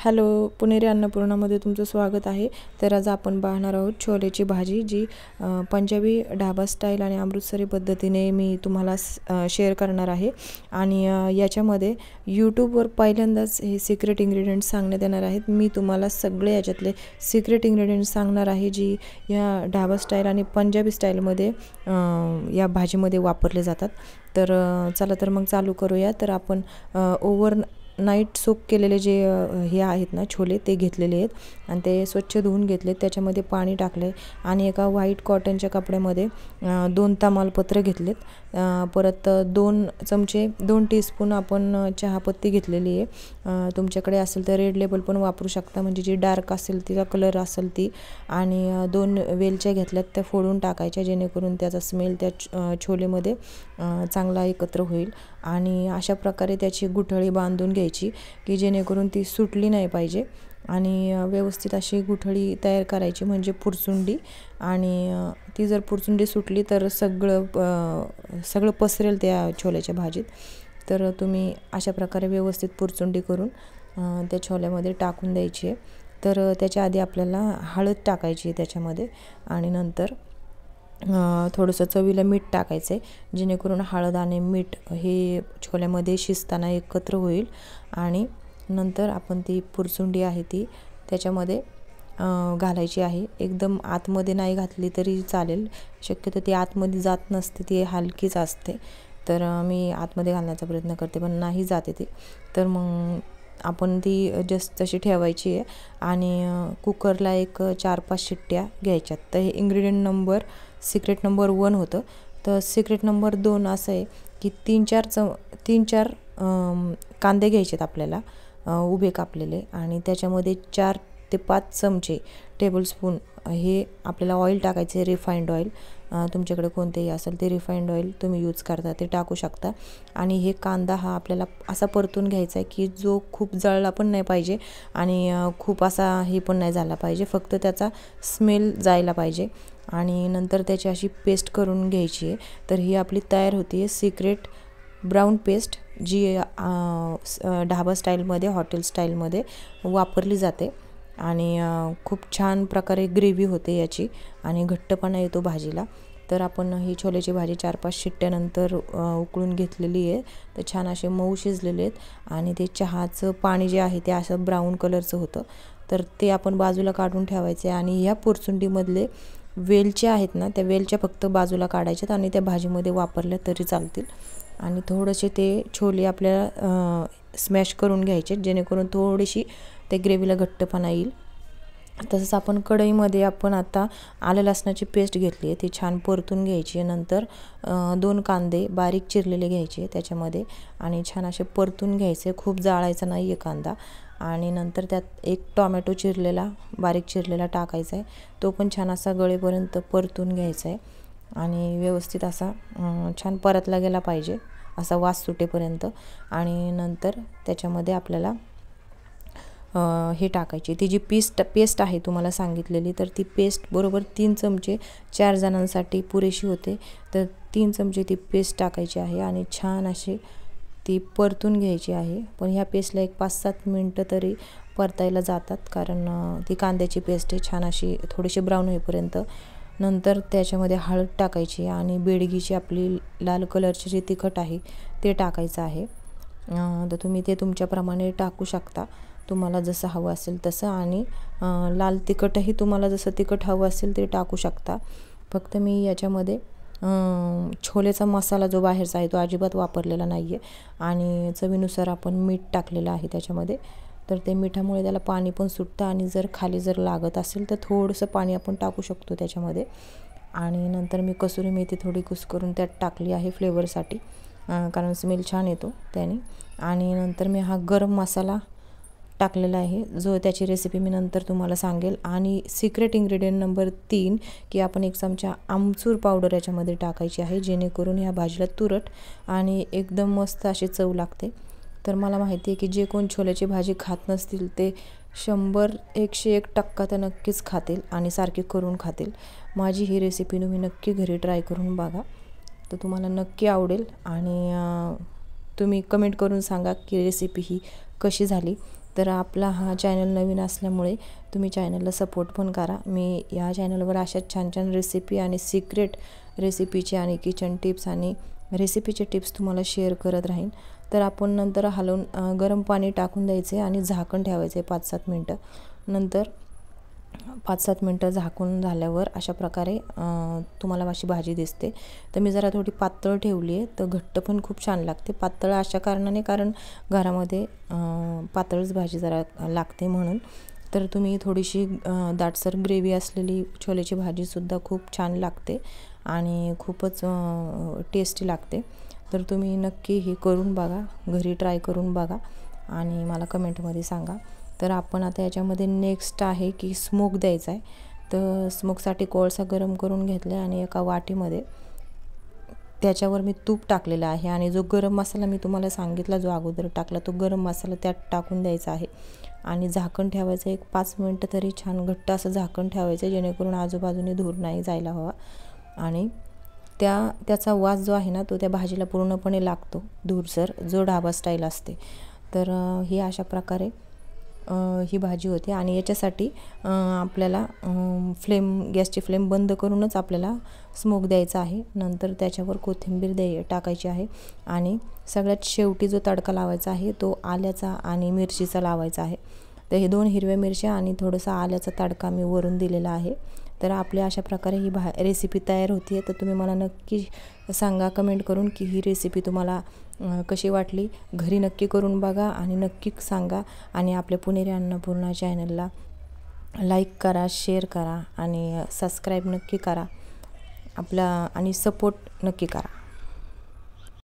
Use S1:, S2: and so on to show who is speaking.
S1: Hello, पुणेरी अन्नपूर्णामध्ये तुमचं स्वागत आहे। तर आज आपण पाहणार आहोत छोलेची भाजी, जी पंजाबी ढाबा स्टाईल आणि अमृतसरी पद्धतीने मी तुम्हाला शेअर करणार आहे। आणि याच्यामध्ये यूट्यूबवर पहिल्यांदाच हे सिक्रेट इन्ग्रेडियंट्स सांगण्यात येणार आहेत। मी तुम्हाला सगळे याच्यातले सिक्रेट इन्ग्रेडियंट्स सांगणार आहे, जी या ढाबा स्टाईल आणि पंजाबी स्टाईलमध्ये या भाजीमध्ये वापरले जातात। तर चला तर मग चालू करूया। तर आपण ओव्हर नाईट सोक केलेले जे हे आहेत ना छोले, ते घेतलेले आहेत आणि ते स्वच्छ धुवून घेतले। त्याच्यामध्ये पाणी टाकले आणि एका व्हाईट कॉटनच्या कपड्यामध्ये 2 तमालपत्र घेतलेत। परत 2 चमचे 2 टीस्पून आपण चहापत्ती घेतलेली आहे। तुमच्याकडे असेल तर रेड लेबल पण वापरू शकता, म्हणजे जी डार्क असेल तिचा कलर असेल ती। आणि 2 वेलच्या घेतल्यात, त्या फोडून टाकायच्या, जेणेकरून त्याचा स्मेल त्या छोलेमध्ये चांगला एकत्र होईल। आणि अशा प्रकारे त्याची गुठळी बांधून घ्यायची, की जेणेकरून ती सुटली नाही पाहिजे। आणि व्यवस्थित अशी गुठळी तयार करायची, म्हणजे पुरचुंडी। आणि ती जर पुरचुंडी सुटली तर सगळं पसरेल त्या छोल्याच्या भाजीत। तर तुम्ही अशा प्रकारे व्यवस्थित पुरचुंडी करून त्या छोल्यामध्ये टाकून द्यायची आहे। तर त्याच्या आधी आपल्याला हळद टाकायची त्याच्यामध्ये, आणि नंतर थोडंसं चवीला मीठ टाकायचं आहे, जेणेकरून हळद आणि मीठ हे छोल्यामध्ये शिजताना एकत्र होईल। आणि नंतर आपण ती पुरचुंडी आहे ती त्याच्यामध्ये घालायची आहे। एकदम आतमध्ये नाही घातली तरी चालेल, शक्यतो ती आतमध्ये जात नसते, ती हलकीच असते। तर मी आतमध्ये घालण्याचा प्रयत्न करते, पण नाही जाते ती। तर मग आपण ती जस्ट तशी ठेवायची आहे आणि कुकरला एक 4-5 शिट्ट्या घ्यायच्यात। तर हे सिक्रेट नंबर 1 होतं। तर सिक्रेट नंबर 2 असं आहे की 3-4 कांदे घ्यायचेत आपल्याला, उभे कापलेले, आणि त्याच्यामध्ये 4 ते 5 चमचे टेबलस्पून हे आपल्याला ऑइल टाकायचे, रिफाइंड ऑइल। तुमच्याकडे कोणतेही असेल ते रिफाइंड ऑइल तुम्ही यूज करता ते टाकू शकता। आणि हे कांदा हा आपल्याला असा परतून घ्यायचा आहे की जो खूप जळला पण नाही पाहिजे आणि खूप असा हे पण नाही झाला पाहिजे, फक्त त्याचा स्मेल जायला पाहिजे। आणि नंतर त्याची अशी पेस्ट करून घ्यायची आहे। तर ही आपली तयार होती आहे सिक्रेट ब्राऊन पेस्ट, जी ढाबा स्टाईलमध्ये, हॉटेल स्टाईलमध्ये वापरली जाते। आणि खूप छान प्रकारे ग्रेव्ही होते याची, आणि घट्टपणा येतो भाजीला। तर आपण ही छोल्याची भाजी 4-5 शिट्ट्यानंतर उकळून घेतलेली आहे। तर छान असे मऊ शिजलेले आहेत, आणि ते चहाचं पाणी जे आहे ते असं ब्राऊन कलरचं होतं। तर ते आपण बाजूला काढून ठेवायचे। आणि ह्या पुरचुंडीमधले वेलच्या आहेत ना, त्या वेलच्या फक्त बाजूला काढायच्यात आणि त्या भाजीमध्ये वापरल्या तरी चालतील। आणि थोडेसे ते छोले आपल्याला स्मॅश करून घ्यायचे, जेणेकरून थोडीशी त्या ग्रेव्हीला घट्टपणा येईल। तसंच आपण कढईमध्ये आपण आता आलं लसणाची पेस्ट घेतली आहे, ती छान परतून घ्यायची। नंतर 2 कांदे बारीक चिरलेले घ्यायचे त्याच्यामध्ये, आणि छान असे परतून घ्यायचे, खूप जाळायचा नाही आहे कांदा। आणि नंतर त्यात 1 टोमॅटो बारीक चिरलेला टाकायचा आहे, तो पण छान असा गळेपर्यंत परतून घ्यायचा आहे। आणि व्यवस्थित असा छान परतला गेला पाहिजे, असा वास सुटेपर्यंत। आणि नंतर त्याच्यामध्ये आपल्याला हे टाकायची, ती जी पेस्ट आहे तुम्हाला सांगितलेली, तर ती पेस्ट बरोबर 3 चमचे 4 जणांसाठी पुरेशी होते। तर 3 चमचे ती पेस्ट टाकायची आहे आणि छान अशी ती परतून घ्यायची आहे। पण ह्या पेस्टला एक 5-7 मिनटं तरी परतायला जातात, कारण ती कांद्याची पेस्ट आहे, छान अशी थोडीशी ब्राऊन होईपर्यंत। नंतर त्याच्यामध्ये हळद टाकायची, आणि बेडगीची आपली लाल कलरची जी तिखट आहे ते टाकायचं आहे। तर तुम्ही ते तुमच्याप्रमाणे टाकू शकता, तुम्हाला जसं हवं असेल तसं। आणि लाल तिखटही तुम्हाला जसं तिखट हवं असेल ते टाकू शकता। फक्त मी याच्यामध्ये छोलेचा मसाला जो बाहेरचा आहे तो अजिबात वापरलेला नाही आहे। आणि चवीनुसार आपण मीठ टाकलेलं आहे त्याच्यामध्ये। तर ते मिठामुळे त्याला पाणी पण सुटतं, आणि खाली जर लागत असेल तर थोडंसं पाणी आपण टाकू शकतो त्याच्यामध्ये। आणि नंतर मी कसुरी मेथी थोडी कुस्करून त्यात टाकली आहे फ्लेवरसाठी, कारण स्मेल छान येतो त्याने। आणि नंतर मी हा गरम मसाला टाकलेला आहे, जो त्याची रेसिपी मी नंतर तुम्हाला सांगेल। आणि सिक्रेट इन्ग्रेडियंट नंबर 3 की आपण 1 चमचा आमचूर पावडर याच्यामध्ये टाकायची आहे, जेणेकरून ह्या भाजीला तुरट आणि एकदम मस्त अशी चव लागते। तर मला माहिती आहे की जे कोण छोल्याची भाजी खात नसतील ते 101% तर नक्कीच खातील आणि सारखी करून खातील। माझी ही रेसिपी तुम्ही नक्की घरी ट्राय करून बघा, तर तुम्हाला नक्की आवडेल। आणि तुम्ही कमेंट करून सांगा की रेसिपी ही कशी झाली। तर आपला हा चॅनल नवीन असल्यामुळे तुम्ही चॅनलला सपोर्ट पण करा। मी या चॅनलवर अशा छान छान रेसिपी आणि सिक्रेट रेसिपीचे आणि किचन टिप्स आणि रेसिपीचे टिप्स तुम्हाला शेअर करत राहीन। तर आपण नंतर हलवून गरम पाणी टाकून द्यायचे आणि झाकण ठेवायचे 5-7 मिनटं। नंतर 5-7 मिनटं झाकून झाल्यावर अशा प्रकारे तुम्हाला अशी भाजी दिसते। तर मी जरा थोडी पातळ ठेवली आहे, तर घट्ट पण खूप छान लागते। पातळ अशा कारणाने कारण घरामध्ये पातळच भाजी जरा लागते म्हणून। तर तुम्ही थोडीशी दाटसर ग्रेव्ही असलेली छोलेची भाजीसुद्धा खूप छान लागते आणि खूपच टेस्टी लागते। तर तुम्ही नक्की हे करून बघा, घरी ट्राय करून बघा आणि मला कमेंटमध्ये सांगा। तर आपण आता याच्यामध्ये नेक्स्ट आहे की स्मोक द्यायचा आहे। तर स्मोकसाठी कोळसा गरम करून घेतला आणि एका वाटीमध्ये त्याच्यावर मी तूप टाकलेलं आहे आणि जो गरम मसाला मी तुम्हाला सांगितला जो अगोदर टाकला तो गरम मसाला त्यात टाकून द्यायचा आहे आणि झाकण ठेवायचं 1-5 मिनटं तरी छान घट्ट असं झाकण ठेवायचं, जेणेकरून आजूबाजूने धूर नाही जायला हवा आणि त्याचा वास जो आहे ना तो त्या भाजीला पूर्णपणे लागतो, धूरसर जो ढाबा स्टाईल असते। तर ही अशा प्रकारे ही भाजी होते आणि याच्यासाठी आपल्याला गॅसची फ्लेम बंद करूनच आपल्याला स्मोक द्यायचा आहे। नंतर त्याच्यावर कोथिंबीर टाकायची आहे आणि सगळ्यात शेवटी जो तडका लावायचा आहे तो आल्याचा आणि मिरचीचा लावायचा आहे। तर हे 2 हिरव्या मिरच्या आणि थोडासा आल्याचा तडका मी वरून दिलेला आहे। तर आपल्या अशा प्रकारे ही रेसिपी तयार होती। तर तुम्ही मला नक्की सांगा कमेंट करून की ही रेसिपी तुम्हाला कशी वाटली। घरी नक्की करून बघा आणि नक्की सांगा आणि आपल्या पुणेरी अन्नपूर्णा चॅनलला लाईक करा, शेअर करा आणि सबस्क्राईब नक्की करा आणि सपोर्ट नक्की करा।